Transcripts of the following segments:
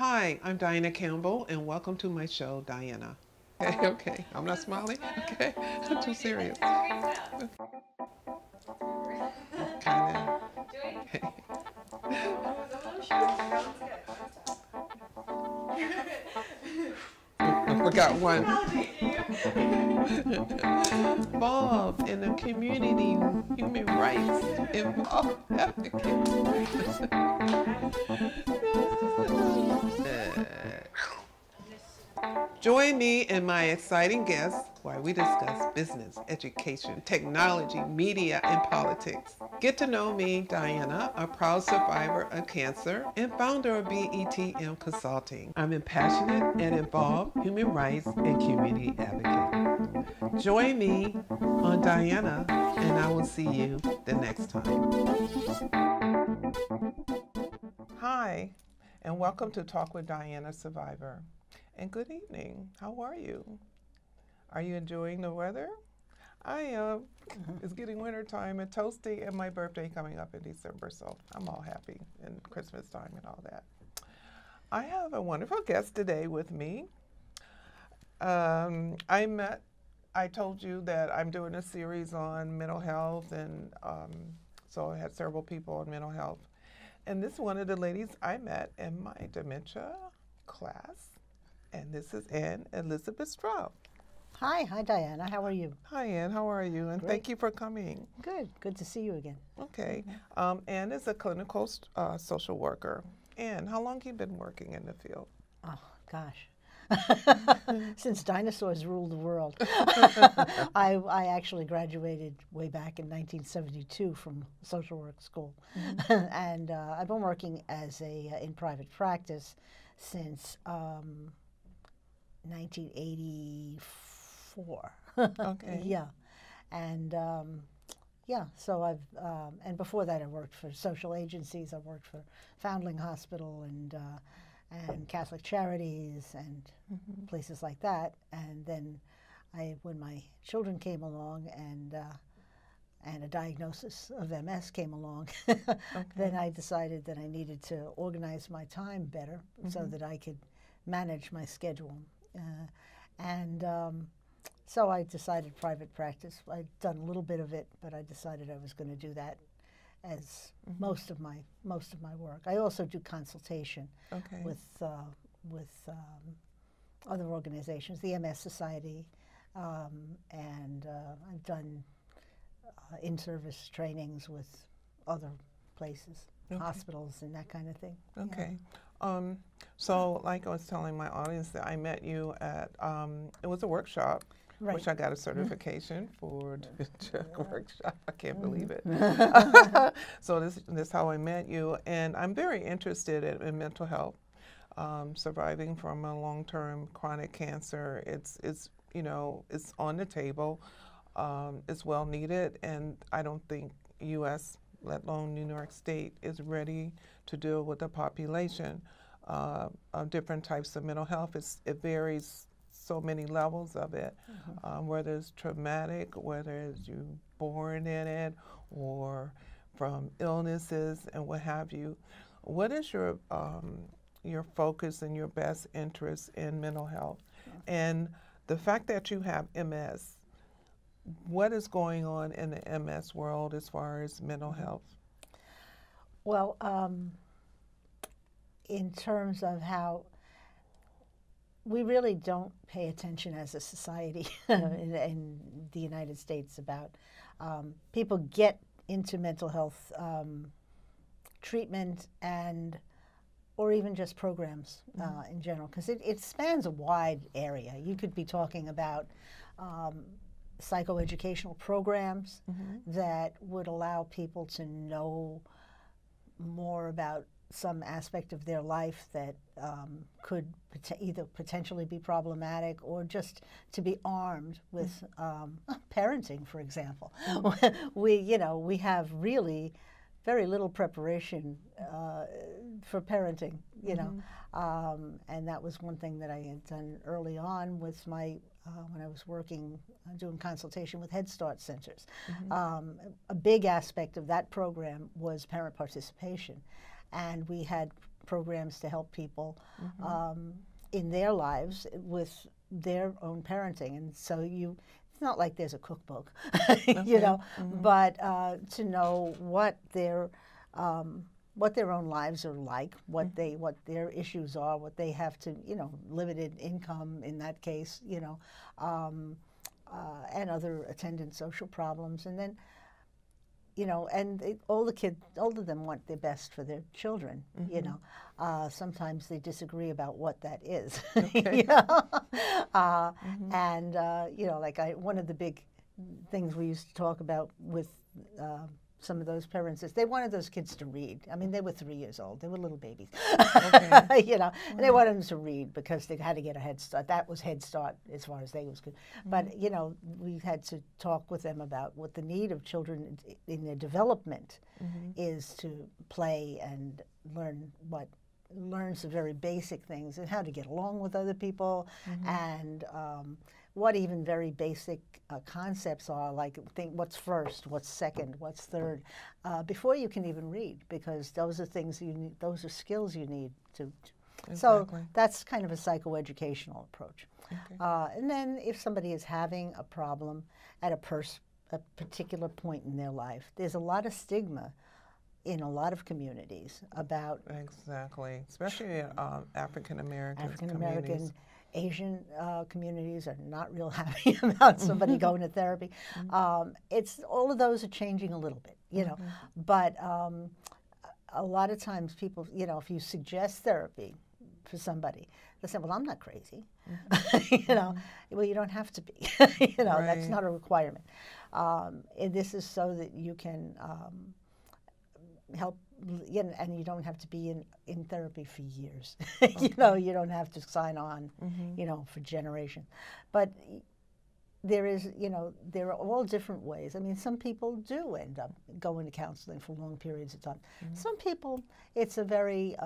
Hi, I'm Dianna Campbell, and welcome to my show, Dianna. Okay, okay, I'm not smiling. Okay, I'm too serious. Kind of. Okay. I forgot one. Involved in the community human rights involved advocate. Join me and my exciting guests while we discuss business, education, technology, media, and politics. Get to know me, Dianna, a proud survivor of cancer and founder of BETM Consulting. I'm a passionate and involved human rights and community advocate. Join me on Dianna, and I will see you the next time. Hi, and welcome to Talk with Dianna Survivor. And good evening. How are you? Are you enjoying the weather? I am. It's getting winter time and toasty, and my birthday coming up in December, so I'm all happy, and Christmas time and all that. I have a wonderful guest today with me. I told you that I'm doing a series on mental health, and so I had several people on mental health. And this is one of the ladies I met in my dementia class. And this is Ann Elizabeth Straub. Hi Dianna, how are you? Hi Ann, how are you? And Great. Thank you for coming. Good to see you again. Okay, Ann is a clinical social worker. Ann, how long have you been working in the field? Oh gosh, since dinosaurs ruled the world. I actually graduated way back in 1972 from social work school, and I've been working as in private practice since 1984. Okay. Yeah, and yeah. So I've and before that I worked for social agencies. I worked for Foundling Hospital and Catholic Charities and places like that. And then when my children came along and a diagnosis of MS came along, then I decided that I needed to organize my time better so that I could manage my schedule. So I decided private practice. I'd done a little bit of it, but I decided I was going to do that as most of my work. I also do consultation with other organizations, the MS Society, and I've done in-service trainings with other places, hospitals and that kind of thing. Okay. Yeah. So like I was telling my audience that I met you at, it was a workshop, which I got a certification for the workshop. I can't believe it. So this is how I met you. And I'm very interested in mental health, surviving from a long-term chronic cancer. It's on the table. It's well needed, and I don't think U.S., let alone New York State, is ready to deal with the population of different types of mental health. It varies so many levels of it, whether it's traumatic, whether it's you born in it, or from illnesses and what have you. What is your focus and your best interest in mental health? And the fact that you have MS, what is going on in the MS world as far as mental health? Well, in terms of how we really don't pay attention as a society in the United States about people get into mental health treatment or even just programs in general, because it spans a wide area. You could be talking about psychoeducational programs that would allow people to know more about some aspect of their life that could either potentially be problematic or just to be armed with parenting, for example. We have really very little preparation for parenting, and that was one thing that I had done early on with my when I was working, doing consultation with Head Start centers. A big aspect of that program was parent participation, and we had programs to help people in their lives with their own parenting. And so it's not like there's a cookbook, you know, but to know what their own lives are like, what their issues are, what they have to, you know, limited income in that case, you know, and other attendant social problems. And then, you know, and all of them want their best for their children, you know. Sometimes they disagree about what that is, you know. And, you know, like one of the big things we used to talk about with some of those parents is they wanted those kids to read. I mean, they were 3 years old. They were little babies, you know, and they wanted them to read because they had to get a head start. That was Head Start as far as they was good. But, you know, we had to talk with them about what the need of children in their development is to play and learn some very basic things and how to get along with other people and what even very basic concepts are, like think what's first, what's second, what's third, before you can even read, because those are things you need, those are skills you need to. Exactly. So that's kind of a psychoeducational approach. And then if somebody is having a problem at a particular point in their life, there's a lot of stigma in a lot of communities about especially African American Asian communities are not real happy about somebody going to therapy. It's all of those are changing a little bit, you know, but a lot of times people, you know, if you suggest therapy for somebody, they say, well, I'm not crazy, you know. Well, you don't have to be, you know, that's not a requirement. And this is so that you can help, you know, and you don't have to be in therapy for years. You know, you don't have to sign on, you know, for generations. But there is, you know, there are all different ways. I mean, some people do end up going to counseling for long periods of time. Some people, it's a very,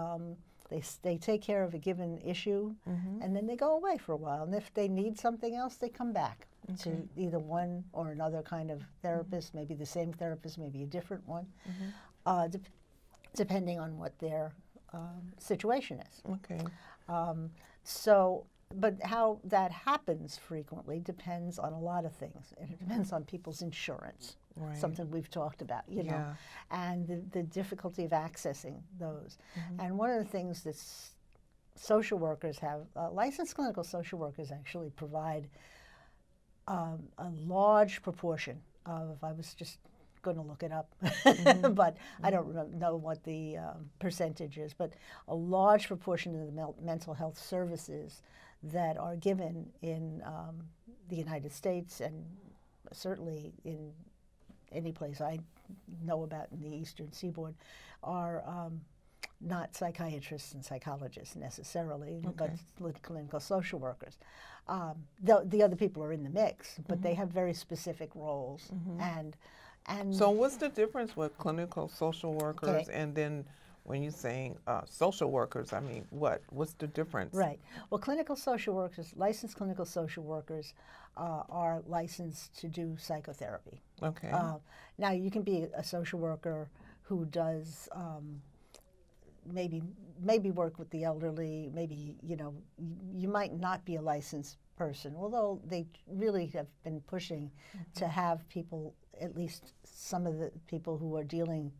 they take care of a given issue, and then they go away for a while. And if they need something else, they come back to either one or another kind of therapist, maybe the same therapist, maybe a different one. Depending on what their situation is. So, but how that happens frequently depends on a lot of things. It depends on people's insurance, something we've talked about, you know, and the difficulty of accessing those. And one of the things that social workers have, licensed clinical social workers actually provide a large proportion of, I was just going to look it up, but I don't know what the percentage is, but a large proportion of the mental health services that are given in the United States, and certainly in any place I know about in the Eastern Seaboard, are not psychiatrists and psychologists necessarily, but clinical social workers. The other people are in the mix, but they have very specific roles. And so what's the difference with clinical social workers and then when you're saying social workers, I mean, what's the difference? Right. Well, clinical social workers, licensed clinical social workers are licensed to do psychotherapy. Now, you can be a social worker who does maybe work with the elderly, maybe, you know, you might not be a licensed person, although they really have been pushing to have people, at least some of the people who are dealing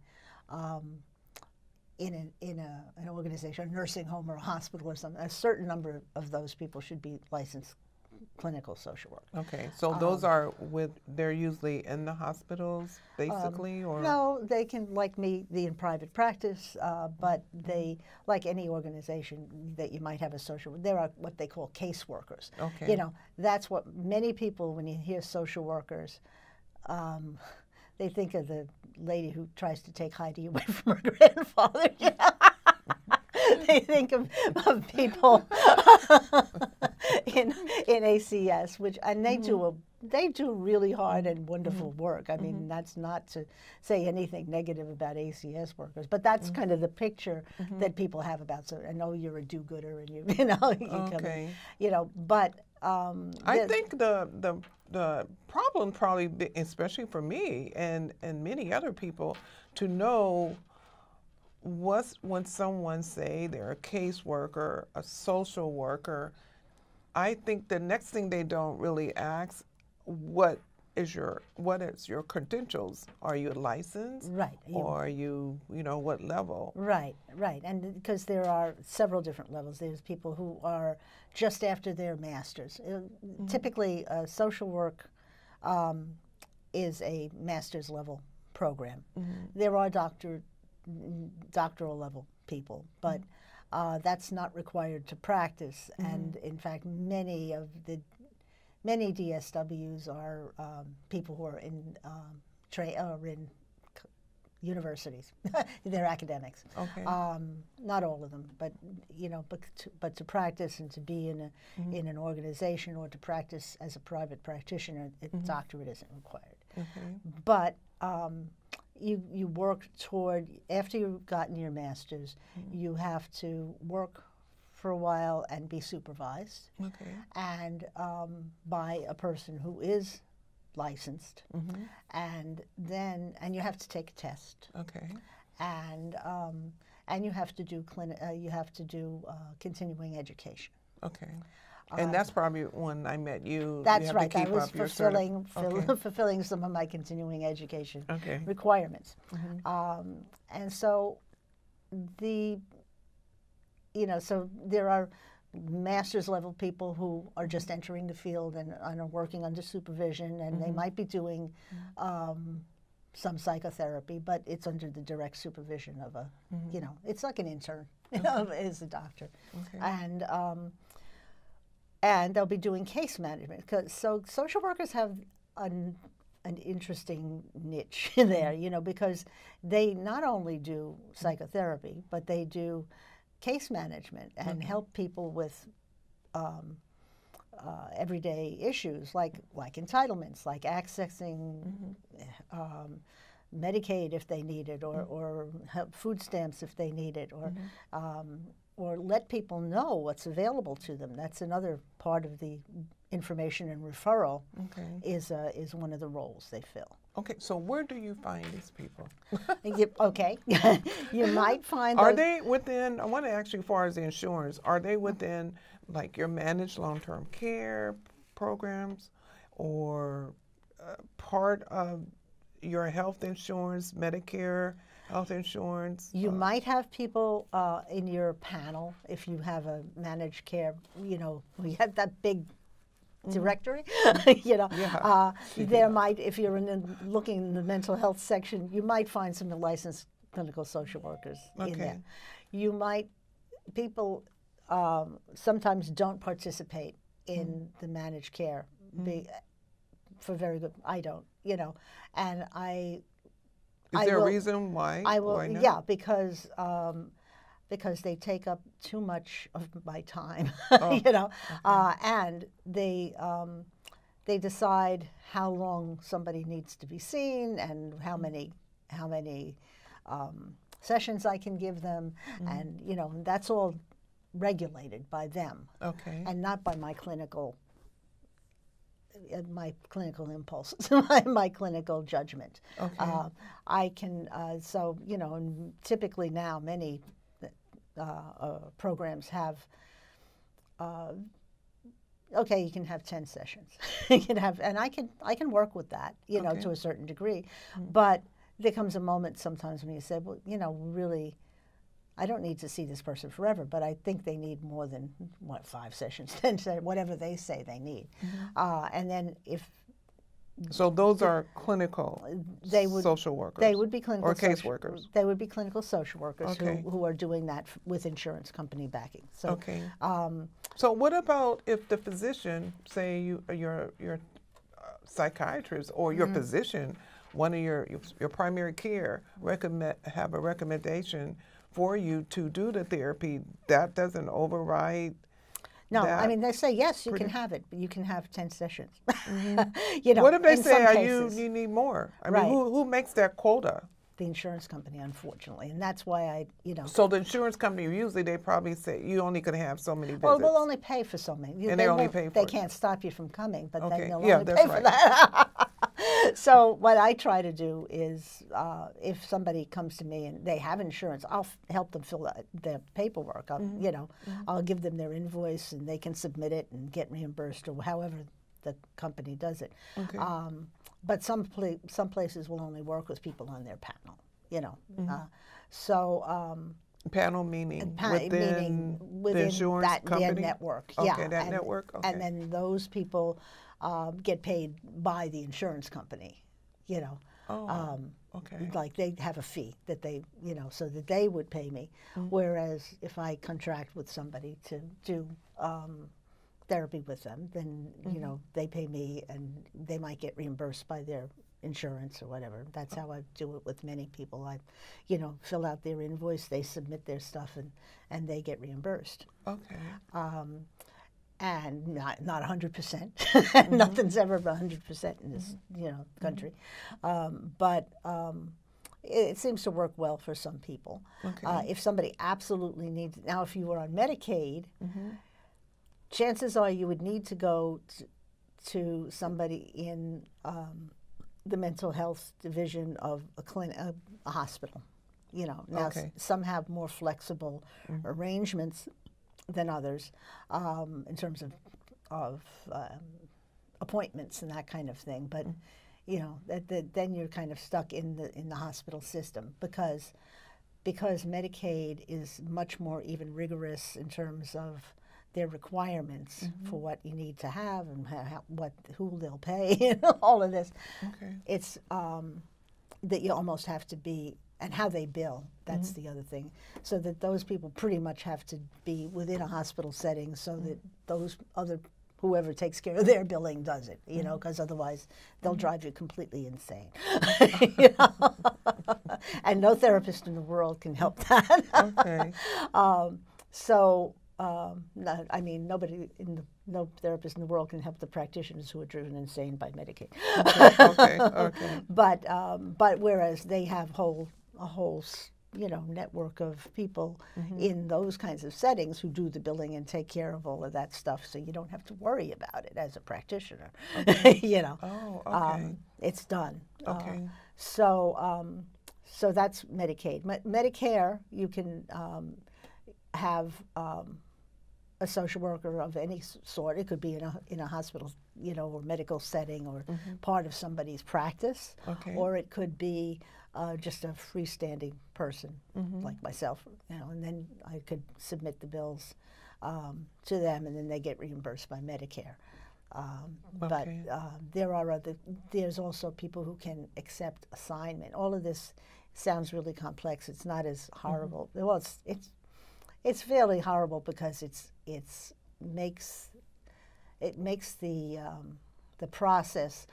in an organization, a nursing home or a hospital or something, a certain number of those people should be licensed clinical social work. So those are they're usually in the hospitals, basically, or? No, they can, like me, be in private practice, but they, like any organization that you might have a social, there are what they call caseworkers. You know, that's what many people, when you hear social workers, they think of the lady who tries to take Heidi away from her grandfather. You know? They think of people in ACS, which, and they do really hard and wonderful work. I mean, that's not to say anything negative about ACS workers, but that's kind of the picture that people have about. So I know you're a do-gooder, and you know, you come in, you know, but I think the problem probably, especially for me and many other people, to know when someone say they're a caseworker, a social worker, I think the next thing they don't really ask, what is your credentials? Are you licensed? Right. Or are you know, what level? Right, right. And because there are several different levels. There's people who are just after their master's. Typically, social work is a master's level program. There are doctoral level people, but that's not required to practice. And in fact, many DSWs are people who are in universities. They're academics. Okay. Not all of them, but but to practice and to be in an organization or to practice as a private practitioner, a doctorate isn't required. But you work toward, after you've gotten your master's, you have to work for a while and be supervised, and by a person who is licensed, and you have to take a test, and you have to do continuing education. And that's probably when I met you. That's you have right. To keep I was up your fulfilling some of my continuing education requirements, and so so there are master's level people who are just entering the field and are working under supervision, and they might be doing some psychotherapy, but it's under the direct supervision of a, it's like an intern, as a doctor, and they'll be doing case management. So social workers have an interesting niche there, because they not only do psychotherapy, but they do case management and help people with everyday issues like entitlements, like accessing Medicaid if they need it, or food stamps if they need it, or let people know what's available to them. That's another part of the information and referral. Is one of the roles they fill. Okay, so where do you find these people? You might find. Are they within? I want to ask you, as far as the insurance, are they within like your managed long-term care programs, or part of your health insurance, Medicare health insurance? You might have people in your panel if you have a managed care. We have that big directory, there might, if you're looking in the mental health section, you might find some licensed clinical social workers in there. You might, people sometimes don't participate in the managed care for very good, I don't, and I. Is there a reason why? I will, why not? Yeah, because they take up too much of my time, and they decide how long somebody needs to be seen and how many sessions I can give them, and that's all regulated by them, and not by my clinical impulses, my clinical judgment. I can, and typically now many programs have, you can have 10 sessions. You can have, and I can work with that, to a certain degree. But there comes a moment sometimes when you say, well, really, I don't need to see this person forever, but I think they need more than 5 sessions, 10 sessions, whatever they say they need. And then so those are clinical social workers. They would be clinical or caseworkers. They would be clinical social workers who are doing that with insurance company backing. So, so what about if the physician, say your psychiatrist or your physician, one of your primary care have a recommendation for you to do the therapy, that doesn't override? No, I mean, they say, yes, you can have it, but you can have 10 sessions. What if they say, you need more? I mean, who makes that quota? The insurance company, unfortunately, and that's why I, So the insurance company, usually they probably say, you only can have so many visits. Well, they'll only pay for so many. And they only pay for They can't stop you from coming, but they'll only pay for that. So what I try to do is, if somebody comes to me and they have insurance, I'll help them fill out their paperwork. I'll give them their invoice and they can submit it and get reimbursed, or however the company does it. Okay. But some places will only work with people on their panel. Panel meaning within the insurance company? Their network. Okay, that network. Okay. And then those people get paid by the insurance company. Okay. Like they have a fee that they, so that they would pay me. Whereas if I contract with somebody to do therapy with them, then they pay me, and they might get reimbursed by their insurance or whatever. That's how I do it with many people. I, fill out their invoice, they submit their stuff, and they get reimbursed. Okay. And not 100%. Nothing's ever 100% in this country, but it seems to work well for some people. Okay. If somebody absolutely needs it. Now, if you were on Medicaid, chances are you would need to go to somebody in the mental health division of a hospital. Now some have more flexible arrangements than others in terms of appointments and that kind of thing. But then you're kind of stuck in the hospital system because Medicaid is much more even rigorous in terms of their requirements for what you need to have and who they'll pay and all of this. Okay. It's that you almost have to be, and how they bill, that's the other thing. So that those people pretty much have to be within a hospital setting so that whoever takes care of their billing does it, because otherwise they'll drive you completely insane. And no therapist in the world can help that. Okay. No therapist in the world can help the practitioners who are driven insane by Medicaid. Okay. But whereas they have a whole network of people in those kinds of settings who do the billing and take care of all of that stuff, so you don't have to worry about it as a practitioner. Okay. Oh, okay. It's done. Okay. So that's Medicaid. Medicare, you can have a social worker of any sort. It could be in a hospital, or medical setting, or part of somebody's practice, or it could be just a freestanding person like myself, and then I could submit the bills to them, and then they get reimbursed by Medicare. But there's also people who can accept assignment. All of this sounds really complex. It's not as horrible. Well, it's fairly horrible because it makes the process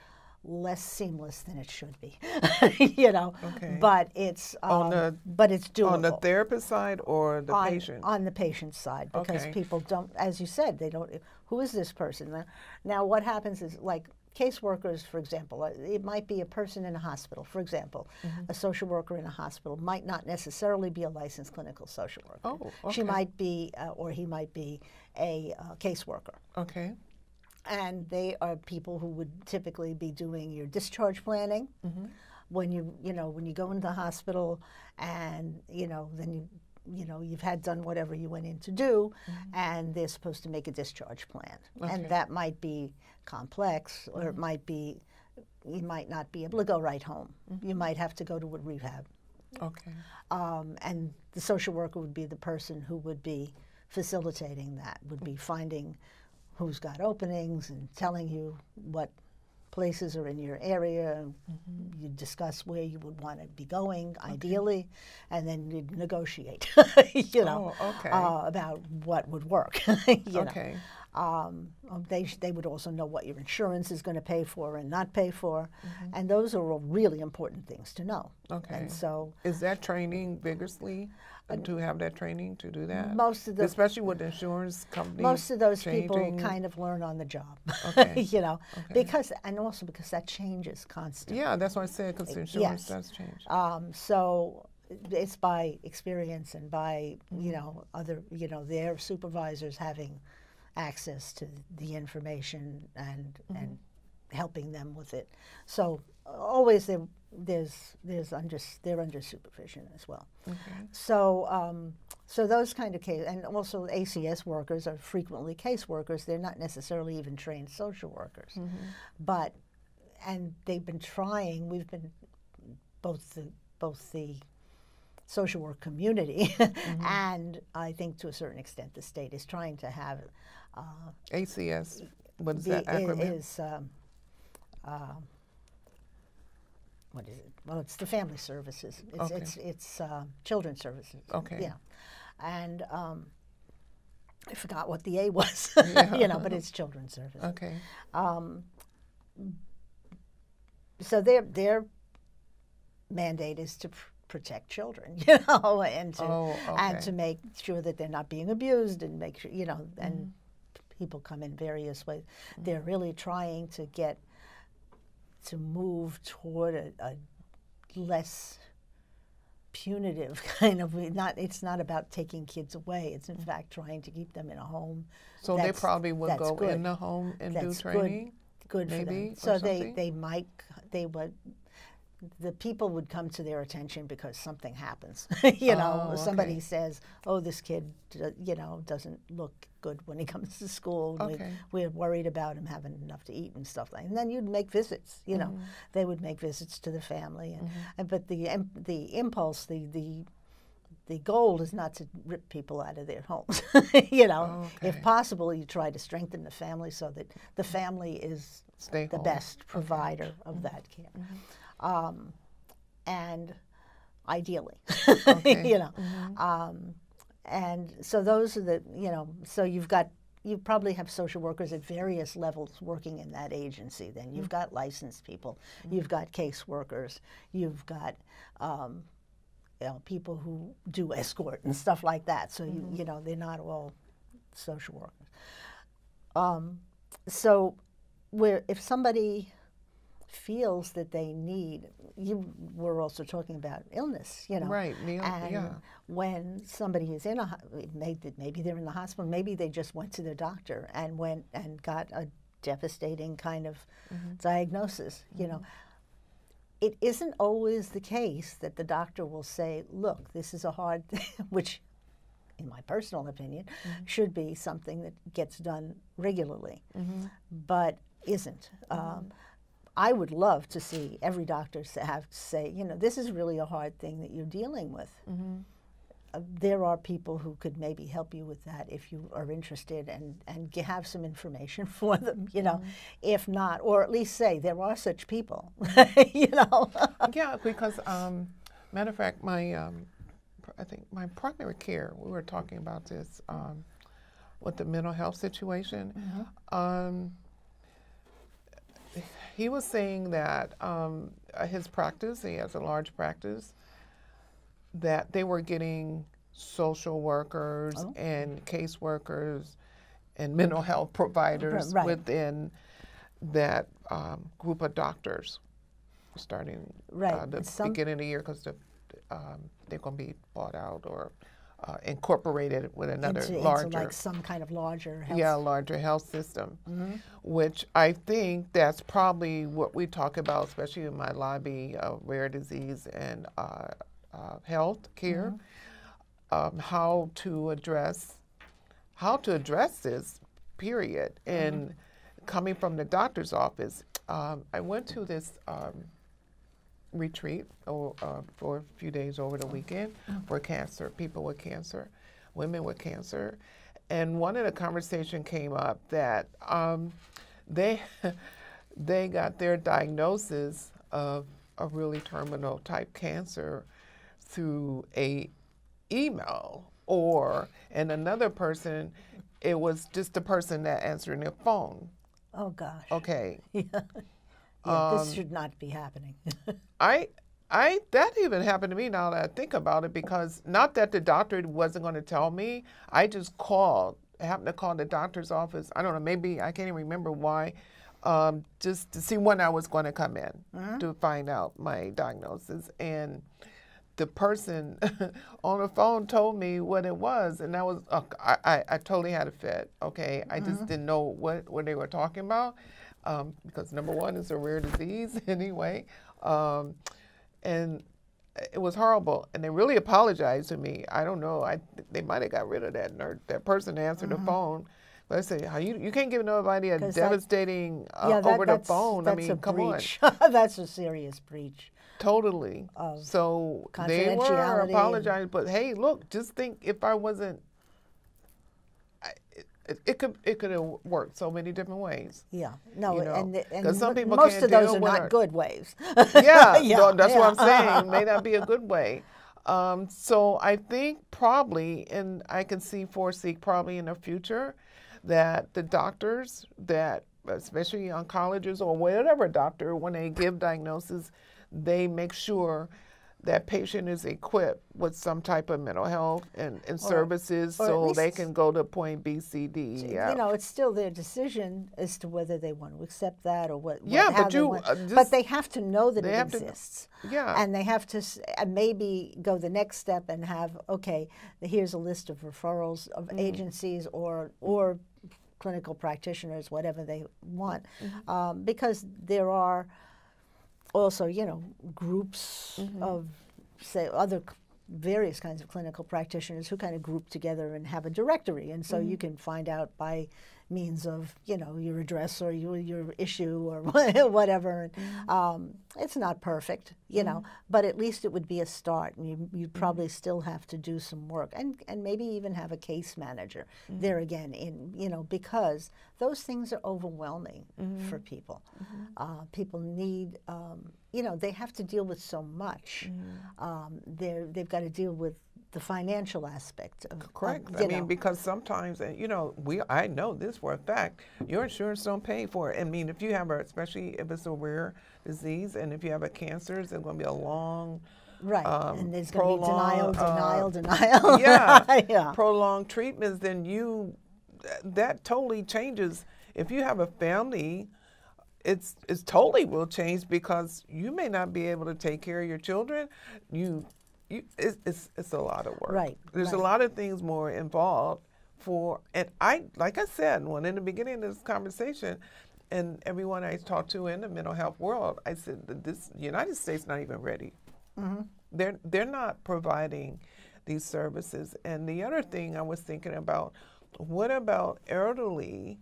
less seamless than it should be, Okay. But it's doable. On the therapist side or the patient? On the patient side, because people don't, as you said, they don't. Who is this person? Now, what happens is, like caseworkers, for example, it might be a person in a hospital. For example, a social worker in a hospital might not necessarily be a licensed clinical social worker. Oh, okay. She might be, or he might be a caseworker. Okay. And they are people who would typically be doing your discharge planning when you go into the hospital, and then you've had done whatever you went in to do, and they're supposed to make a discharge plan, and that might be complex, or it might be you might not be able to go right home. You might have to go to a rehab. Okay. And the social worker would be the person who would be facilitating that, would be finding who's got openings and telling you what places are in your area. You discuss where you would want to be going, ideally, and then you'd negotiate, about what would work. Okay. They would also know what your insurance is going to pay for and not pay for, and those are all really important things to know. Okay. And so, is that training vigorously to have that training to do that? Most of the, especially with the insurance companies. Most of those changing. People kind of learn on the job. Okay. Because that changes constantly. Yeah, that's what I said, because insurance does change. So it's by experience and by their supervisors having access to the information and helping them with it. So always they're under supervision as well. Okay. So those kind of cases, and also ACS workers are frequently case workers. They're not necessarily even trained social workers, and they've been trying. We've been both the social work community and I think to a certain extent the state is trying to have ACS. What is that acronym? What is it? Well, it's the family services. It's children's services. Okay. Yeah, and I forgot what the A was. But it's children's services. Okay. So their mandate is to protect children, and to make sure that they're not being abused, and make sure and people come in various ways. They're really trying to move toward a less punitive kind of it's not about taking kids away. It's in fact trying to keep them in a home. So they probably would go in the home and do training. Good for them. So the people would come to their attention because something happens. Somebody says, "Oh, this kid, doesn't look good when he comes to school. We're worried about him having enough to eat and stuff like." And then you'd make visits. They would make visits to the family, but the impulse, the goal is not to rip people out of their homes. If possible, you try to strengthen the family so that the family is the best provider of that care. And ideally, and so those are so you probably have social workers at various levels working in that agency. Then you've got licensed people, you've got case workers, you've got people who do escort and stuff like that. So they're not all social workers. So if somebody feels that they need, you were also talking about illness, Right. And when somebody is maybe they're in the hospital, maybe they just went to their doctor and went and got a devastating kind of diagnosis, It isn't always the case that the doctor will say, "Look, this is a hard thing," which, in my personal opinion, should be something that gets done regularly, but isn't. I would love to see every doctor have to say, this is really a hard thing that you're dealing with. There are people who could maybe help you with that if you are interested, and have some information for them, if not, or at least say there are such people, Yeah, because matter of fact, I think my primary care, we were talking about this with the mental health situation. He was saying that his practice, he has a large practice, that they were getting social workers and case workers and mental health providers within that group of doctors starting the beginning of the year, because they're going to be bought out or incorporated with another larger, into like some kind of larger health. Larger health system, which I think that's probably what we talk about, especially in my lobby of rare disease and health care, how to address this period. And coming from the doctor's office, I went to this retreat for a few days over the weekend for cancer, people with cancer, women with cancer. And one of the conversation came up that they got their diagnosis of a really terminal type cancer through a email, and another person, it was just the person that answered their phone. Oh gosh. Okay. This should not be happening. That even happened to me now that I think about it, because not that the doctor wasn't going to tell me, I just happened to call the doctor's office. I don't know, maybe, I can't even remember why, just to see when I was going to come in to find out my diagnosis. And the person on the phone told me what it was, and that was, I totally had a fit, okay? I just didn't know what they were talking about. because number one, it's a rare disease anyway. And it was horrible, and they really apologized to me. I don't know. They might have got rid of that person that answered the phone. But I say, you can't give nobody a devastating over the phone. I mean, come on. That's a serious breach. Totally. So they were apologizing, but hey, look, just think if I wasn't. It could have worked so many different ways. Yeah, no, and some people most can't of those deal are with not good ways. Yeah, that's what I'm saying. It may not be a good way. So I think probably, and I can foresee probably in the future, that the doctors that, especially oncologists or whatever doctor, when they give diagnosis, they make sure that patient is equipped with some type of mental health and services so they can go to point B, C, D. Yeah. It's still their decision as to whether they want to accept that or what. Yeah, but they have to know that it exists. Yeah. And they have to maybe go the next step and have, okay, here's a list of referrals of agencies or clinical practitioners, whatever they want, because there are also, groups of, say, other various kinds of clinical practitioners who kind of group together and have a directory. And so you can find out by means of, your address or your issue or whatever. It's not perfect, but at least it would be a start. And you'd probably still have to do some work and maybe even have a case manager there again, because those things are overwhelming for people. People need, they have to deal with so much. They've got to deal with the financial aspect of correct. I mean, because sometimes, I know this for a fact, your insurance don't pay for it. I mean, if you have especially if it's a rare disease, and if you have a cancer, it's going to be a long, and there's going to be denial. Yeah, prolonged treatments. Then that totally changes. If you have a family, it's totally will change because you may not be able to take care of your children. It's a lot of work. Right. There's a lot of things more involved and like I said, in the beginning of this conversation, and everyone I talked to in the mental health world, I said that the United States not even ready. They're not providing these services. And the other thing I was thinking about, what about elderly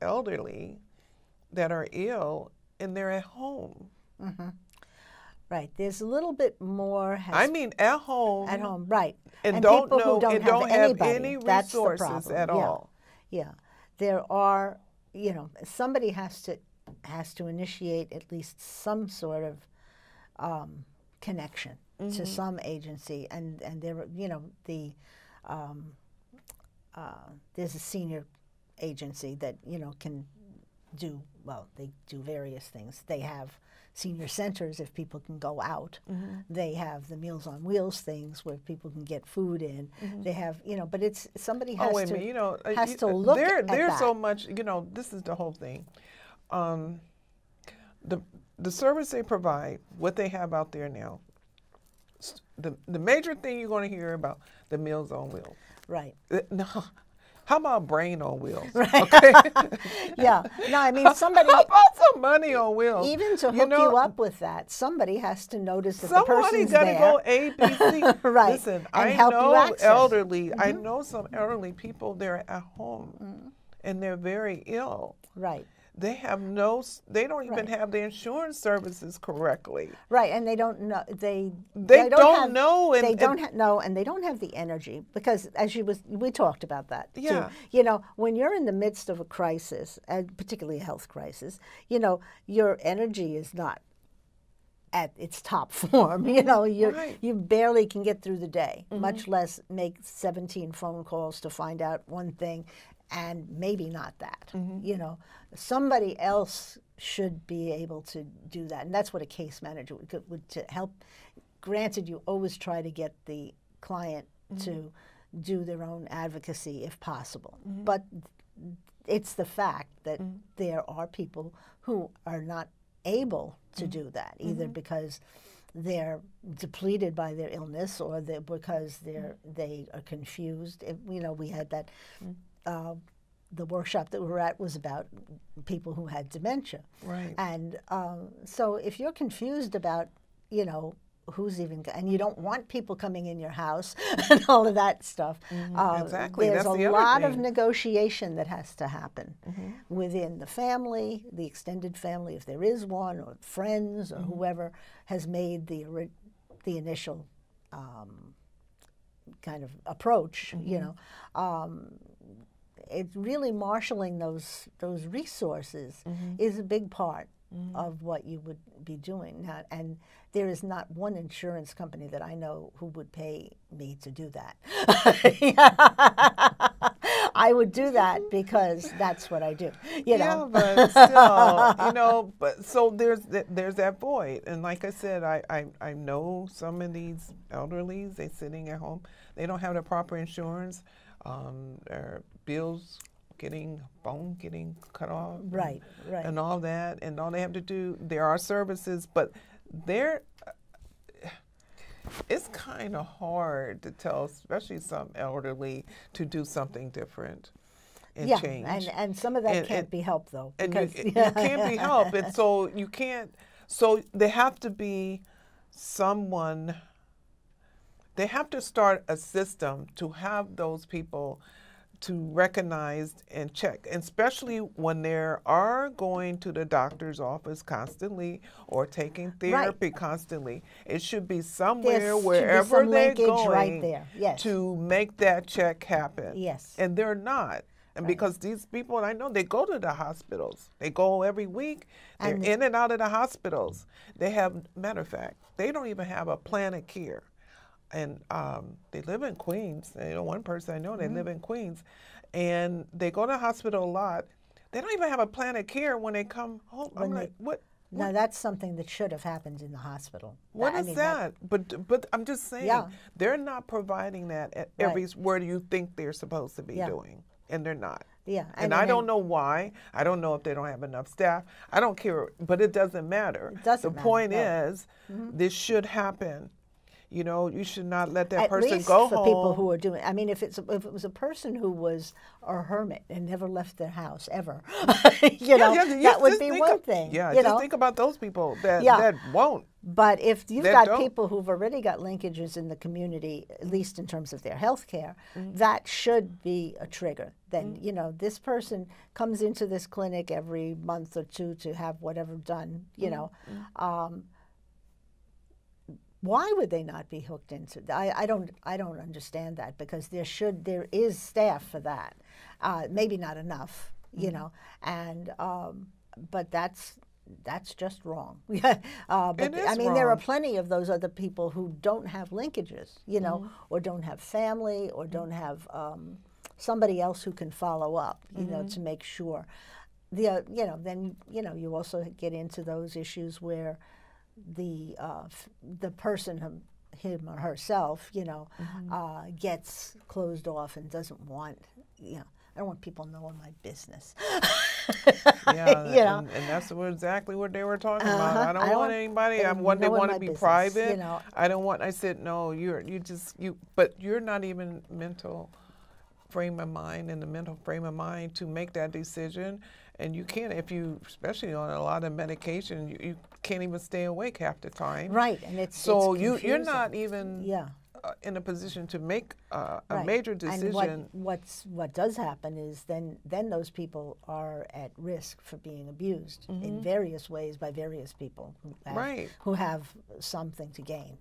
that are ill and they're at home? Right. There's a little bit more. At home. At home, right. And don't have any resources at all. Yeah. There are, somebody has to initiate at least some sort of connection to some agency, and there, there's a senior agency that can do they do various things. They have senior centers if people can go out. They have the Meals on Wheels things where people can get food in. They have, but it's somebody has to look at there's that. So much, this is the whole thing. The service they provide, what they have out there now, the major thing you're going to hear about the Meals on Wheels. Right. No. How about brain on wheels? Right. Okay. Yeah. No, I mean, somebody. How about some money on wheels? Even to hook you up with that, somebody has to notice that the person's there. Somebody got to go A, B, C. Right. Listen, and I help know you access. elderly. I know some elderly people. They're at home, and they're very ill. Right. They don't even have the insurance services correctly. Right, and they don't know. They don't know, and they don't know, and they don't have the energy because, we talked about that. Yeah. Too. When you're in the midst of a crisis, and particularly a health crisis, your energy is not at its top form. You barely can get through the day, much less make 17 phone calls to find out one thing. And maybe not that. Somebody else should be able to do that, and that's what a case manager would to help. Granted, you always try to get the client to do their own advocacy if possible, but it's the fact that there are people who are not able to do that, either because they're depleted by their illness or because they are confused. We had that the workshop that we were at was about people who had dementia. Right. And so if you're confused about, you know, who's even, and you don't want people coming in your house and all of that stuff. Exactly. There's That's a the other lot of thing. negotiation that has to happen within the family, the extended family, if there is one, or friends, or whoever has made the initial kind of approach. You know, it's really marshaling those resources is a big part of what you would be doing. Now, and there is not one insurance company that I know who would pay me to do that. I would do that because that's what I do. You know? Yeah, but still, you know, but so there's that void. And like I said, I know some of these elderlies, they're sitting at home, they don't have the proper insurance, their bills phone getting cut off, right, and all that, and all they have to do, there are services, but it's kind of hard to tell, especially some elderly, to do something different and change. And some of that can't be helped, though. And it can't be helped, and so you can't. So there have to be someone. They have to start a system to have those people to recognize and check, and especially when they are going to the doctor's office constantly or taking therapy constantly. It should be somewhere, wherever they're going, to make that check happen. Yes. And they're not. And because these people, I know, they go to the hospitals. They go every week. They're in and out of the hospitals. They have, matter of fact, they don't even have a plan of care. And they live in Queens. You know, one person I know, they live in Queens. And they go to the hospital a lot. They don't even have a plan of care when they come home. I'm like, what? No, that's something that should have happened in the hospital. What is that? But I'm just saying, they're not providing that at where you think they're supposed to be doing. And they're not. Yeah. And I don't know why. I don't know if they don't have enough staff. I don't care. But it doesn't matter. It doesn't matter. The point is, this should happen. You know, you should not let that At person least go for home. people who are doing. I mean, if it was a person who was a hermit and never left their house ever, you know, that would be one thing. Yeah, you just know? think about those people that won't. But if you've got people who've already got linkages in the community, at least in terms of their health care, that should be a trigger. Then, you know, this person comes into this clinic every month or two to have whatever done, you know. Why would they not be hooked into? I don't understand that, because there is staff for that. Maybe not enough, you know, and but that's just wrong. But I mean, there are plenty of those other people who don't have linkages, you know, or don't have family, or don't have somebody else who can follow up, you know, to make sure. You know, then you also get into those issues where the person, him or herself, you know, gets closed off and doesn't want, you know, I don't want people knowing my business. Yeah, you know? and that's exactly what they were talking about. I don't want anybody. They want to be private. You know? I don't want. I said no. But you're not even mental frame of mind, in the mental frame of mind to make that decision. And you can't, especially on a lot of medication, you can't even stay awake half the time. Right, and it's you're not even in a position to make a major decision. And what does happen is then those people are at risk for being abused in various ways by various people who have something to gain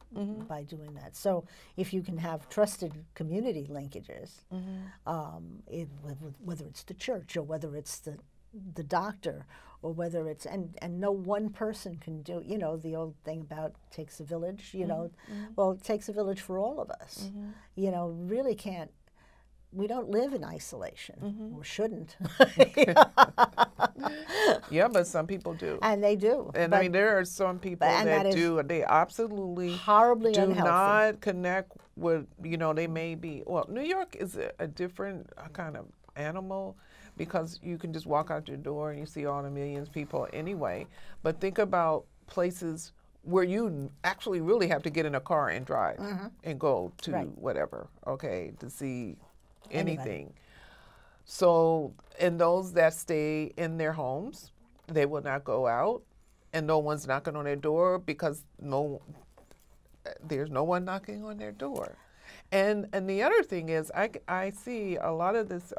by doing that. So if you can have trusted community linkages, whether it's the church or whether it's the doctor, or whether it's and no one person can do, you know, the old thing about takes a village, you know, well, it takes a village for all of us. You know, really can't, we don't live in isolation, or shouldn't. Yeah, but some people do. And they do. And I mean, there are some people that do, they absolutely horribly do unhealthy. Not connect with, you know, they may be, well, New York is a different kind of animal, because you can just walk out your door and you see all the millions of people anyway. But think about places where you actually really have to get in a car and drive and go to whatever, okay, to see anything. So, and those that stay in their homes, they will not go out, and no one's knocking on their door because there's no one knocking on their door. And the other thing is, I see a lot of this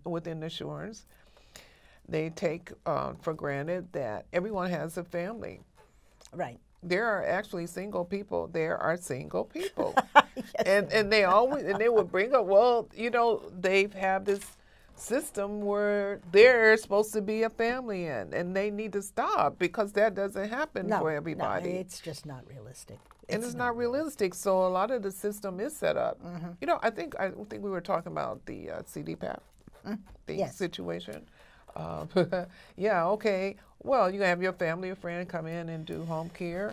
within insurance. They take for granted that everyone has a family. Right. There are actually single people. There are single people. Yes, and they would bring up, well, they have this system where they're supposed to be a family in, and they need to stop because that doesn't happen for everybody. No, it's just not realistic. And it's not realistic. So a lot of the system is set up. I think we were talking about the CDPAP situation. Yeah, okay. Well, you have your family or friend come in and do home care.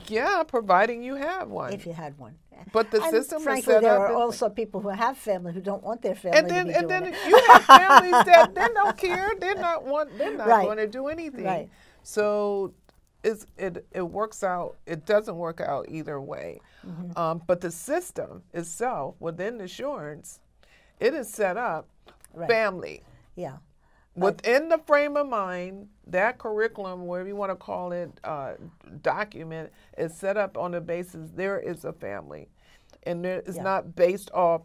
Yeah, providing you have one. If you had one. But the system frankly, is set there up. are also people who have family who don't want their family to be doing it. And then you have families that they don't care. They're not going to do anything. Right. So it works out. It doesn't work out either way. But the system itself within insurance, it is set up family. Yeah. Within the frame of mind, that curriculum, whatever you want to call it, document, is set up on the basis there is a family. And it's not based off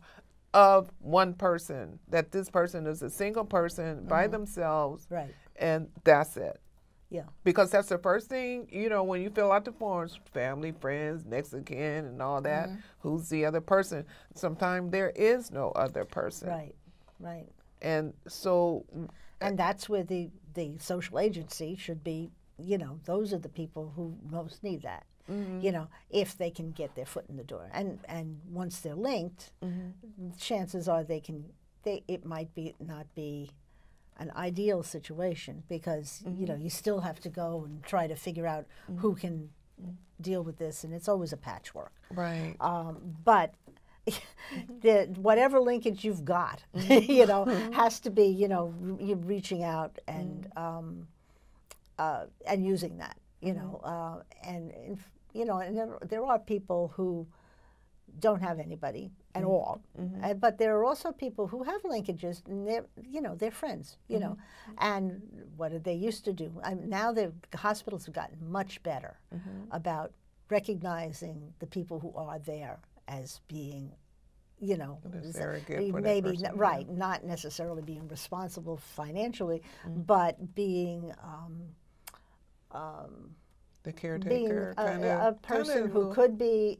of one person, that this person is a single person by themselves, and that's it. Yeah. Because that's the first thing, when you fill out the forms, family, friends, next of kin, and all that, who's the other person? Sometimes there is no other person. Right. And so... And that's where the social agency should be, those are the people who most need that, if they can get their foot in the door. And once they're linked, chances are it might not be an ideal situation because, you still have to go and try to figure out who can deal with this, and it's always a patchwork. Right. But whatever linkage you've got, has to be, you reaching out and using that, and there are people who don't have anybody at all, but there are also people who have linkages, and they're friends, and what did they used to do? Now the hospitals have gotten much better about recognizing the people who are there as being, very good for maybe that person, not necessarily being responsible financially, but being the caretaker, a person who could be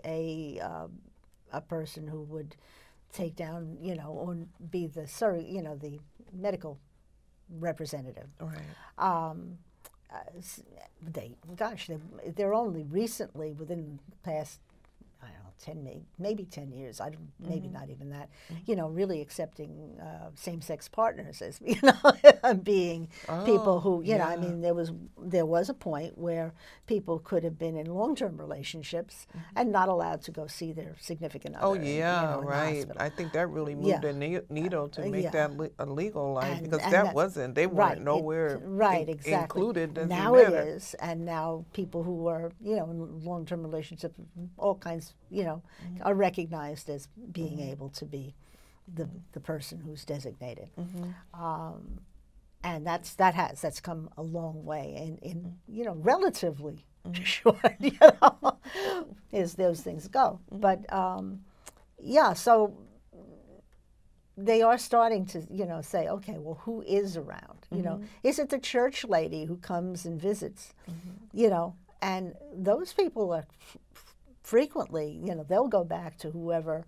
a person who would take down, or be the the medical representative. Right. They're only recently, within the past, I don't know, maybe 10 years, maybe not even that, really accepting same-sex partners as, being people who, there was a point where people could have been in long-term relationships and not allowed to go see their significant other. Oh, yeah, right. I think that really moved the needle to make that illegal, because they weren't nowhere included. Now it is, and now people who are, in long-term relationships, all kinds, are recognized as being able to be the person who's designated. And that's come a long way in relatively short, as those things go. But so they are starting to say, okay, well, who is around? Is it the church lady who comes and visits? And those people are frequently, they'll go back to whoever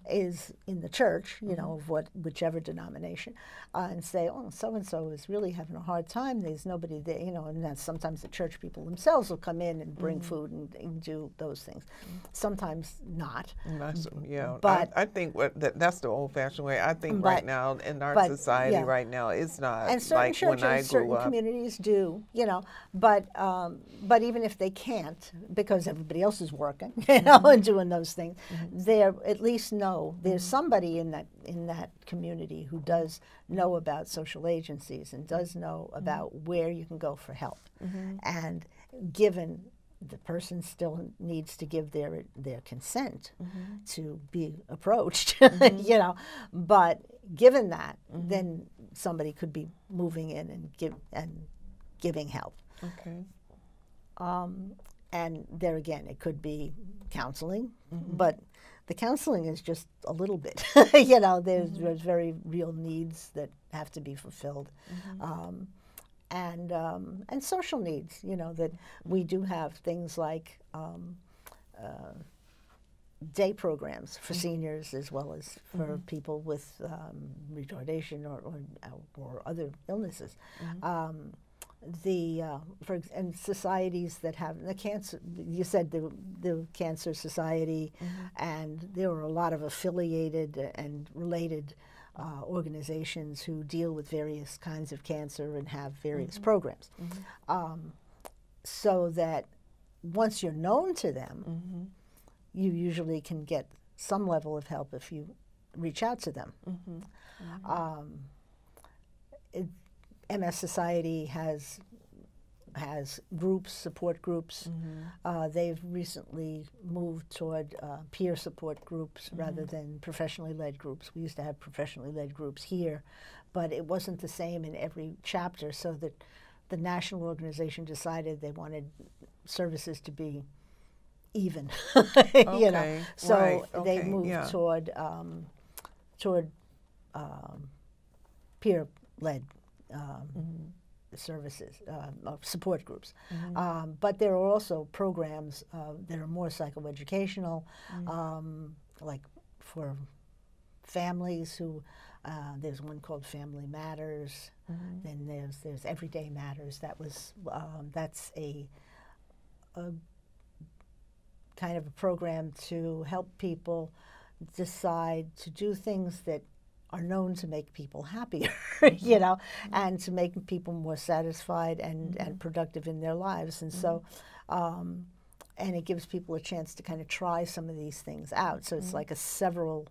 is in the church, of whichever denomination, and say, oh, so-and-so is really having a hard time. There's nobody there, and then sometimes the church people themselves will come in and bring food and do those things. Sometimes not. But I think that's the old-fashioned way. I think right now in our society right now, it's not and certain like churches, when I grew certain up. communities do, but even if they can't, because everybody else is working, and doing those things, they at least know there's somebody in that community who does know about social agencies and does know about where you can go for help. And given the person still needs to give their consent to be approached, you know. But given that, then somebody could be moving in and giving help. Okay. And there again, it could be counseling, but the counseling is just a little bit. You know, there's very real needs that have to be fulfilled. And social needs, you know, that we do have things like day programs for seniors as well as for people with retardation or other illnesses. And societies that have the cancer, you said the Cancer Society, and there are a lot of affiliated and related organizations who deal with various kinds of cancer and have various programs. So that once you're known to them, you usually can get some level of help if you reach out to them. MS Society has groups, support groups. They've recently moved toward peer support groups rather than professionally led groups. We used to have professionally led groups here, but it wasn't the same in every chapter, so that the national organization decided they wanted services to be even. You know, so they moved toward peer-led services, support groups. But there are also programs that are more psychoeducational, like for families who, there's one called Family Matters, then there's Everyday Matters. That's a kind of a program to help people decide to do things that are known to make people happier, you know, and to make people more satisfied and productive in their lives. And so, and it gives people a chance to kind of try some of these things out. So it's like a several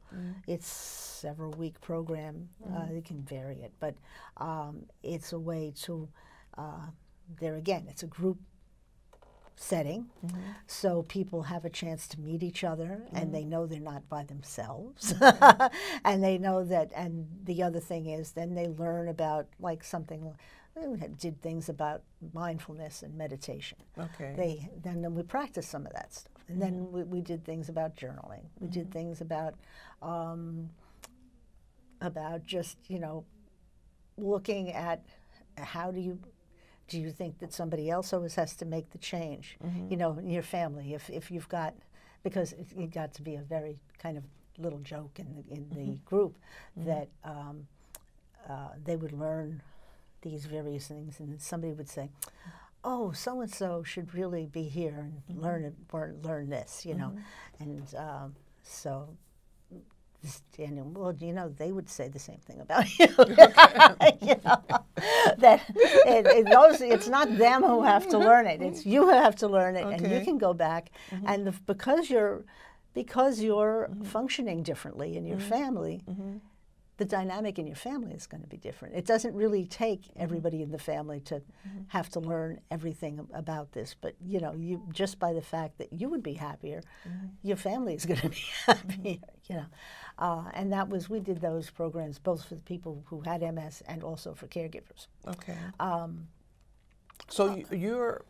week program. You can vary it, but it's a way to, there again, it's a group setting, so people have a chance to meet each other, and they know they're not by themselves, and they know that. And the other thing is, then they learn about like something. We did things about mindfulness and meditation. Then we practiced some of that stuff, and then we did things about journaling. We did things about just, you know, looking at how do you think that somebody else always has to make the change, you know, in your family? If you've got, because it got to be a very kind of little joke in the group that they would learn these various things, and somebody would say, "Oh, so and so should really be here and learn this," you know, and so. And well, you know, they would say the same thing about you. You know, that it's not them who have to learn it; it's you who have to learn it, and you can go back. And because you're functioning differently in your family, the dynamic in your family is going to be different. It doesn't really take everybody in the family to have to learn everything about this, but you know, you just by the fact that you would be happier, your family is going to be happier. You know, and we did those programs both for the people who had MS and also for caregivers. So you're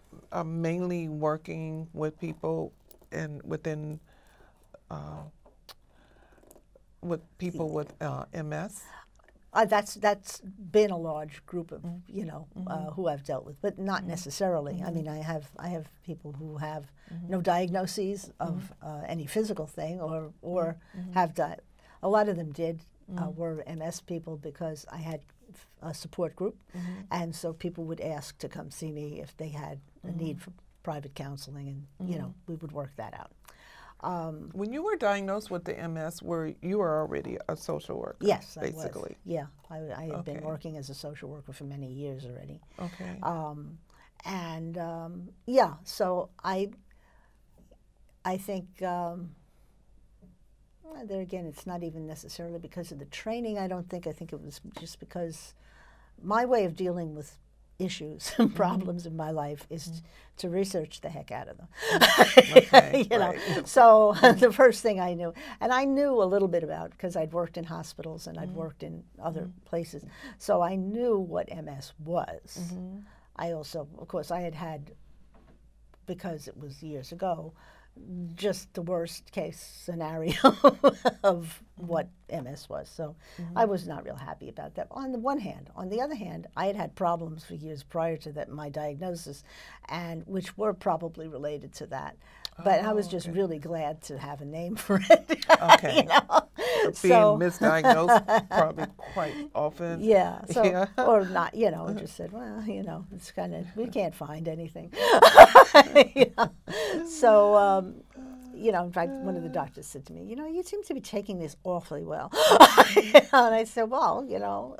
mainly working with people within. With people with MS? That's been a large group of, you know, who I've dealt with, but not necessarily. I mean, I have people who have no diagnoses of any physical thing, or have died. A lot of them were MS people because I had a support group, and so people would ask to come see me if they had a need for private counseling, and you know, we would work that out. When you were diagnosed with the MS, you were already a social worker? Yes, basically. I was. Yeah, I had been working as a social worker for many years already. Yeah, so I think there again, it's not even necessarily because of the training. I think it was just because my way of dealing with issues and problems in my life is to research the heck out of them. Okay, you know, right. so the first thing I knew, and I knew a little bit about, because I'd worked in hospitals and I'd worked in other places, so I knew what MS was. I also, of course, I had, because it was years ago, just the worst case scenario of what MS was. So I was not real happy about that on the one hand. On the other hand, I had had problems for years prior to that, my diagnosis, and which were probably related to that. But I was just really glad to have a name for it. Okay. You know? Being misdiagnosed probably quite often. Yeah. So, Yeah. or not, you know, just said, well, you know, it's kind of, we can't find anything. You know? So, you know, in fact, one of the doctors said to me, you know, you seem to be taking this awfully well. And I said, well, you know,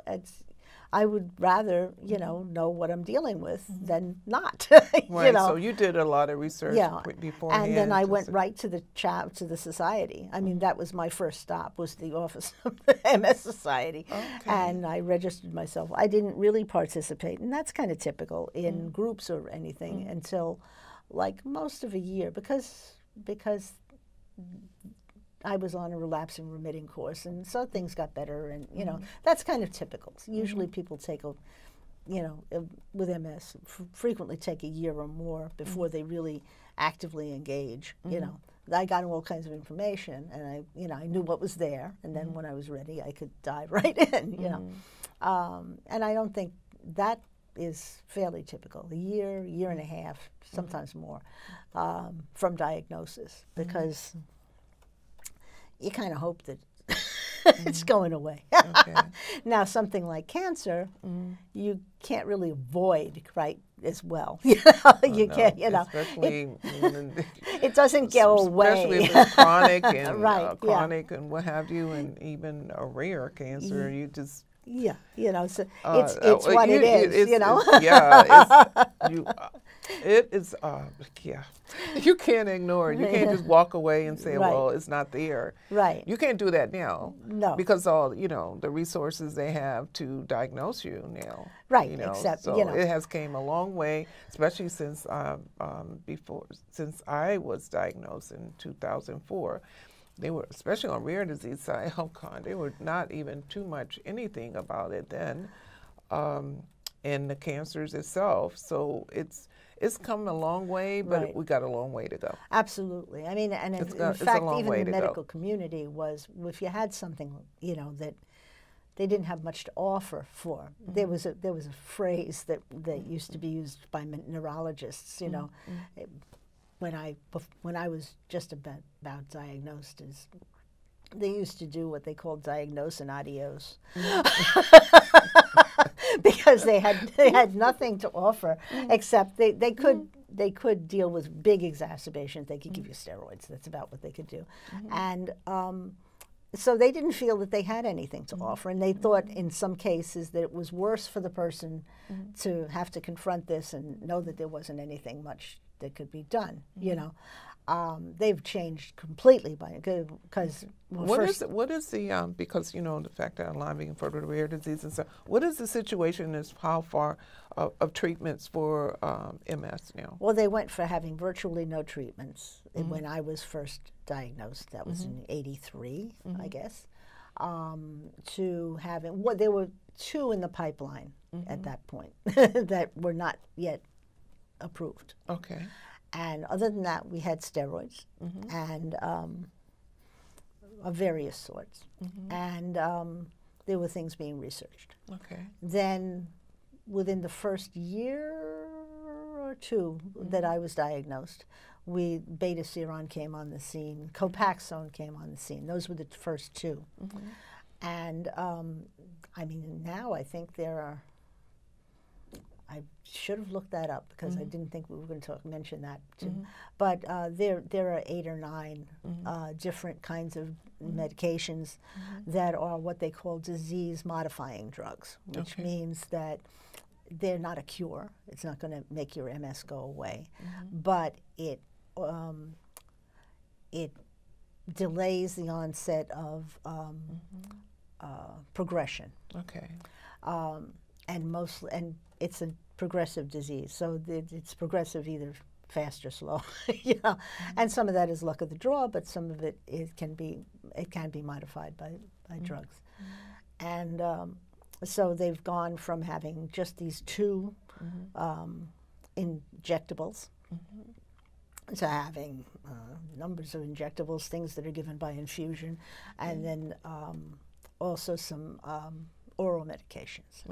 I would rather, you know what I'm dealing with than not. Right. You know? So you did a lot of research beforehand. And then I went right to the society. I mean, that was my first stop, was the office of the MS Society. Okay. And I registered myself. I didn't really participate, and that's kind of typical in groups or anything until like most of a year, because I was on a relapsing remitting course, and so things got better, and you know, that's kind of typical. So usually people take with MS, frequently take a year or more before they really actively engage. You know, I got all kinds of information, and I knew what was there, and then when I was ready, I could dive right in. You know, and I don't think that is fairly typical. A year, year and a half, sometimes more, from diagnosis, because you kind of hope that it's going away. Okay. Now, something like cancer, you can't really avoid quite as well. You know, you can't. You know, especially it doesn't go away. Especially if it's chronic and right, and what have you, and even a rare cancer, you just. Yeah, you know, so it's what it is, you know. It is. Yeah, you can't ignore it. You can't just walk away and say, "Well, it's not there." Right. You can't do that now. No. Because all the resources they have to diagnose you now. Right. You know? Except so it has came a long way, especially since since I was diagnosed in 2004. They were, especially on rare disease side, oh God, they were not even too much anything about it then, in the cancers itself. So it's come a long way, but we got a long way to go. Absolutely. I mean, and in fact, even the medical community was, if you had something, you know, that they didn't have much to offer for. There was a phrase that used to be used by neurologists, you know. When I was just about diagnosed, they used to do what they called diagnose and adios, because they had nothing to offer except they could deal with big exacerbations. They could give you steroids. That's about what they could do, and so they didn't feel that they had anything to offer, and they thought in some cases that it was worse for the person to have to confront this and know that there wasn't anything much that could be done. You know, they've changed completely because what is the because you know the fact that I'm lobbying for the rare disease and stuff. What is the situation as how far of treatments for MS now? Well, they went for having virtually no treatments when I was first diagnosed. That was in '83, I guess. To having there were 2 in the pipeline at that point that were not yet approved. Okay. And other than that, we had steroids and of various sorts. And there were things being researched. Okay. Then within the first year or 2 that I was diagnosed, beta-seron came on the scene, Copaxone came on the scene. Those were the first 2. And I mean, now I think there are, I should have looked that up because I didn't think we were going to mention that too. But there are 8 or 9 different kinds of medications that are what they call disease-modifying drugs, which means that they're not a cure. It's not going to make your MS go away, but it delays the onset of progression. Okay. and it's a progressive disease, so it's progressive either fast or slow, you know. And some of that is luck of the draw, but some of it can be modified by drugs. And so they've gone from having just these two injectables to having numbers of injectables, things that are given by infusion, and then also some oral medications,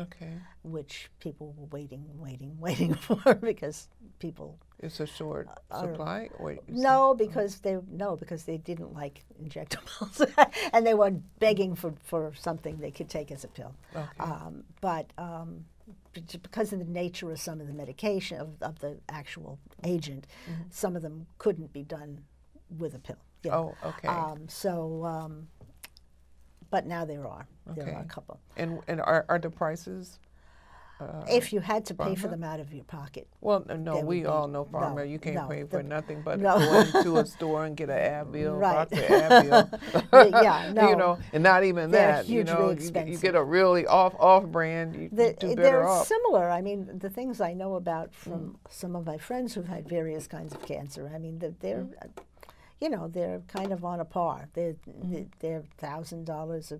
which people were waiting for because people. It's a short supply, or no, because they didn't like injectables, and they were begging for something they could take as a pill. But because of the nature of some of the medication of the actual agent, some of them couldn't be done with a pill. You know? Oh, okay. But now there are a couple. And are the prices? If you had to pay for them out of your pocket. Well, no, we all know pharma. You can't pay for nothing but no. going to a store and get an Advil, box of Advil. Yeah, no. You know, and not even that. Hugely you know, expensive. you get a really off brand. You do better they're off. similar. I mean, the things I know about from some of my friends who've had various kinds of cancer. I mean, they're you know, they're kind of on a par. They're $1,000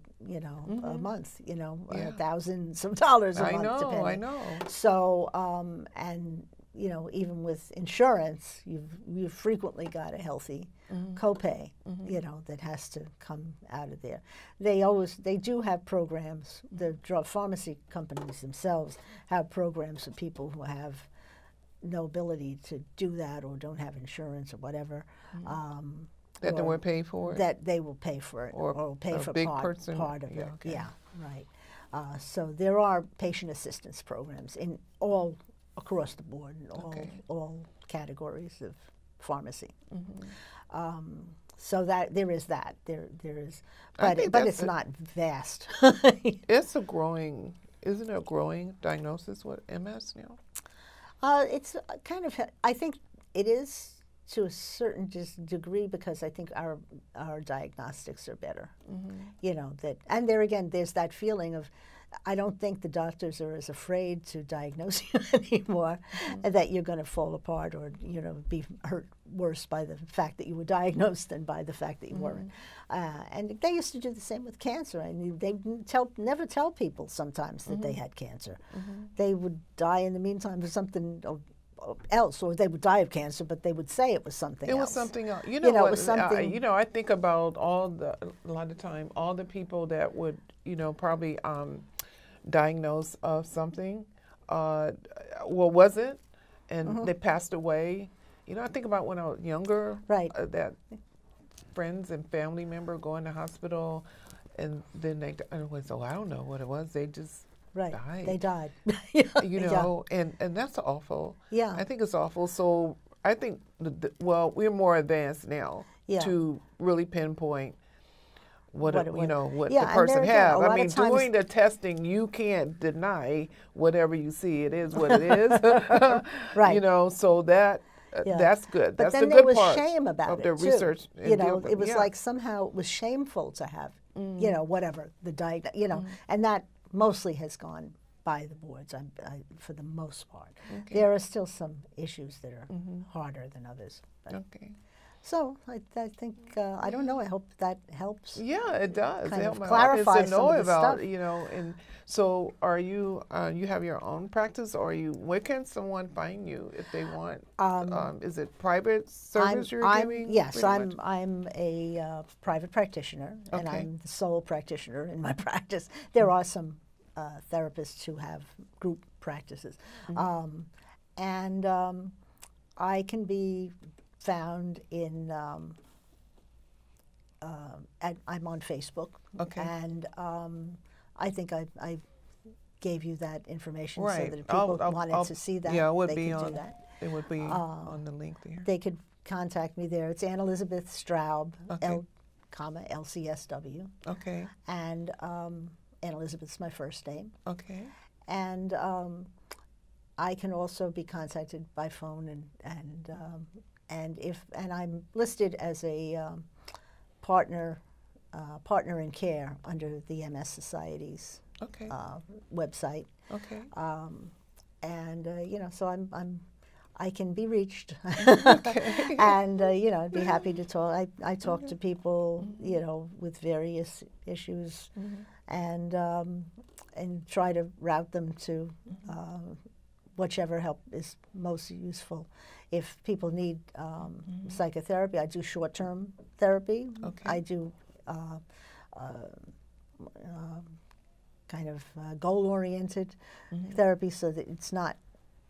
a month. You know, thousands of dollars a month. Depending. I know. So and you know, even with insurance, you've frequently got a healthy copay. You know, that has to come out of there. They do have programs. The drug pharmacy companies themselves have programs for people who have no ability to do that or don't have insurance or whatever. That they will pay for it? That they will pay for it or will pay for part of it. Yeah, right. So there are patient assistance programs in all across the board in all categories of pharmacy. So that there is that. There is, but it's not vast. It's a growing, isn't it a growing diagnosis with MS now? It's kind of, I think it is to a certain degree because I think our diagnostics are better. You know, and there again, there's that feeling of, I don't think the doctors are as afraid to diagnose you anymore, that you're going to fall apart or, you know, be hurt worse by the fact that you were diagnosed than by the fact that you weren't. And they used to do the same with cancer. I mean, they never tell people sometimes that they had cancer. They would die in the meantime of something else, or they would die of cancer, but they would say it was something else. It was something else. You know, it was something. You know, I think about a lot of time, all the people that would, you know, probably diagnosed of something, wasn't, and they passed away. You know, I think about when I was younger, that friends and family member go in the hospital, and then they was, I don't know what it was. They just died. They died. You know, and that's awful. Yeah, I think it's awful. So I think, well, we're more advanced now to really pinpoint what the person has. I mean, doing the testing, you can't deny whatever you see. It is what it is. You know, so that that's good. But that's then the good there was part shame about of it the research. You know, it was like somehow it was shameful to have, you know, whatever the diagnosis, you know, and that mostly has gone by the boards for the most part. There are still some issues that are harder than others. So I think, I don't know, I hope that helps. Yeah, it does. Kind of clarify some of the stuff. You know, and so are you, you have your own practice, or where can someone find you if they want? Is it private service you're giving? Yes, I'm a private practitioner, and I'm the sole practitioner in my practice. There are some therapists who have group practices. And I can be found in, I'm on Facebook, and I think I gave you that information so that if people wanted to see that, they could do that. It would be on the link there. They could contact me there. It's Ann Elizabeth Straub, LCSW. And Ann Elizabeth's my first name. And I can also be contacted by phone, and I'm listed as a partner in care under the MS Society's Okay. website. Okay. And you know, so I can be reached, Okay. and you know, I'd be happy to talk. I talk to people, you know, with various issues, and try to route them to whichever help is most useful. If people need psychotherapy, I do short-term therapy. Okay. I do kind of goal-oriented therapy, so that it's not,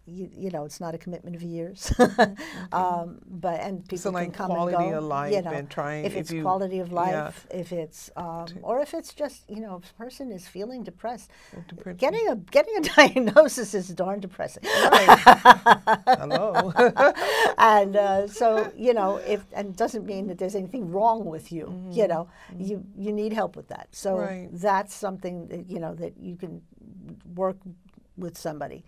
you know, it's not a commitment of years. But and people So like can come quality and go. of life, You know, and trying if it's you, quality of life, yeah. if it's or if it's just, you know, if a person is feeling depressed, Depression. getting a diagnosis is darn depressing. Right. Hello. And so, you know, and it doesn't mean that there's anything wrong with you. You know, you need help with that. So Right. that's something that, you know, that you can work with somebody.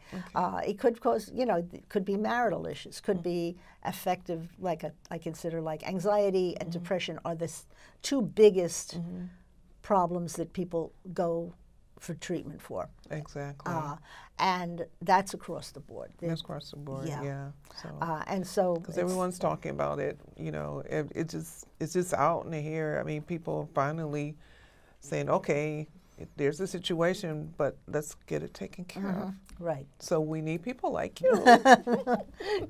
It could cause, you know, it could be marital issues, could be affective, like I consider like anxiety and depression are the two biggest problems that people go for treatment for. Exactly. And that's across the board. That's across the board. Yeah. So. And so, Because everyone's talking about it, you know, it's just out in the air. I mean, people finally saying, okay, there's a situation, but let's get it taken care of. Right. So we need people like you.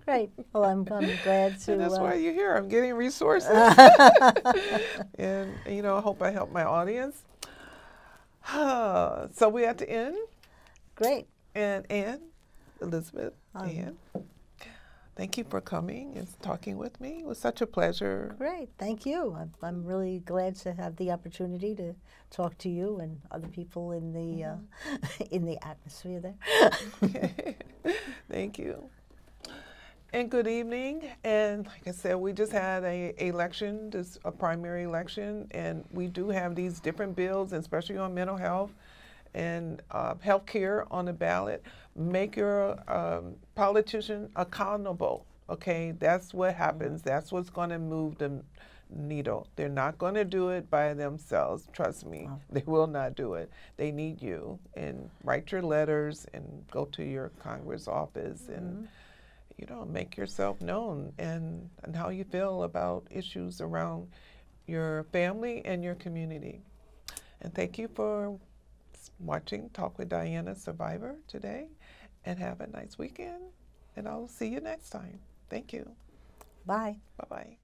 Great. Well, I'm glad to. And that's why you're here. I'm getting resources. And, you know, I hope I help my audience. So we at the end. Great. And Ann, Elizabeth, Ann, thank you for coming and talking with me. It was such a pleasure. Great. Thank you. I'm really glad to have the opportunity to talk to you and other people in the in the atmosphere there. Okay. Thank you. And good evening. And like I said, we just had a election, a primary election, and we do have these different bills, especially on mental health and health care on the ballot. Make your politician accountable, okay? That's what happens. That's what's going to move the needle. They're not going to do it by themselves. Trust me, they will not do it. They need you. And write your letters and go to your Congress office and, you know, make yourself known and how you feel about issues around your family and your community. And thank you for watching Talk with Dianna Survivor today, and have a nice weekend, and I'll see you next time. Thank you. Bye. Bye-bye.